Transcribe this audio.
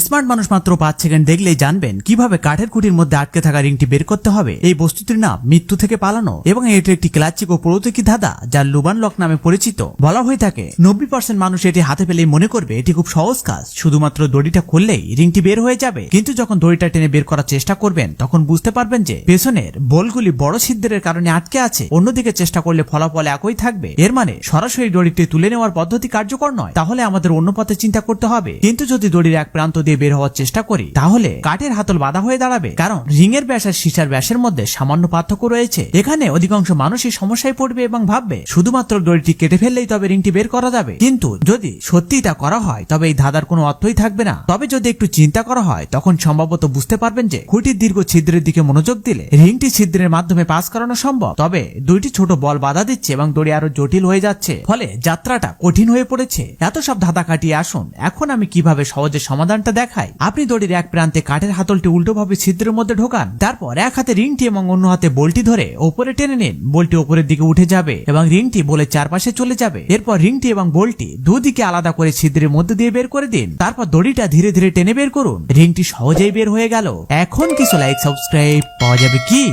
Smart মানুষ মাত্র 5 second দেখলেই জানবেন কিভাবে কাঠের খুঁটির মধ্যে আটকে থাকা রিংটি বের করতে হবে। এই বস্তুটির নাম মৃত্যু থেকে পালানো এবং এটি একটি ক্লাসিক ও প্রতীকী ধাঁধা যার লুবান লক নামে পরিচিত। বলা হয়ে থাকে 90% মানুষ এটি হাতে পেলেই মনে করবে এটি খুব সহজ কাজ, শুধুমাত্র দড়িটা খুললেই রিংটি বের হয়ে যাবে। কিন্তু যখন দড়িটা টেনে বের করার চেষ্টা করবেন তখন বুঝতে পারবেন যে পেছনের বলগুলি বড় ছিদ্রের কারণে আটকে আছে, অন্যদিকে চেষ্টা করলে ফলাফল একই থাকবে। এর মানে সরাসরি দড়িটি তুলে নেওয়ার পদ্ধতি কার্যকর নয়, তাহলে আমাদের অন্য পথে চিন্তা করতে হবে। কিন্তু যদি দড়ির এক প্রান্ত দিয়ে বের হওয়ার চেষ্টা করি তাহলে কাঠের হাতল বাধা হয়ে দাঁড়াবে, কারণ রিং এর ব্যাস আর সীসার ব্যাসের মধ্যে সামান্য পার্থক্য রয়েছে। এখানে অধিকাংশ মানুষই সমস্যায় পড়বে এবং ভাববে শুধুমাত্র দড়িটি কেটে ফেললেই তবে রিংটি বের করা যাবে। কিন্তু যদি সত্যি তা করা হয় তবে এই ধাঁধার কোনো অর্থই থাকবে না। তবে যদি একটু চিন্তা করা হয় তখন সম্ভবত বুঝতে পারবেন যে খুঁটির দীর্ঘ ছিদ্রের দিকে মনোযোগ দিলে রিংটি ছিদ্রের মাধ্যমে পাস করানো সম্ভব। তবে দুইটি ছোট বল বাধা দিচ্ছে এবং দড়ি আরো জটিল হয়ে যাচ্ছে, ফলে যাত্রাটা কঠিন হয়ে পড়েছে। এত সব ধাঁধা কাটিয়ে আসুন এখন আমি কিভাবে সহজে সমাধানটা দেখাই। আপনি দড়ির এক প্রান্তে কাঠের হাতলটি উল্টোভাবে ছিদ্রের মধ্যে ঢোকান, তারপর এক হাতে রিংটি এবং অন্য হাতে বলটি ধরে ওপরে টেনে নিন। বলটি ওপরের দিকে উঠে যাবে এবং রিংটি বলের চারপাশে চলে যাবে। এরপর রিংটি এবং বলটি দুদিকে আলাদা করে ছিদ্রের মধ্যে দিয়ে বের করে দিন। তারপর দড়িটা ধীরে ধীরে টেনে বের করুন। রিংটি সহজেই বের হয়ে গেল। এখন কিছু লাইক সাবস্ক্রাইব পাওয়া যাবে কি?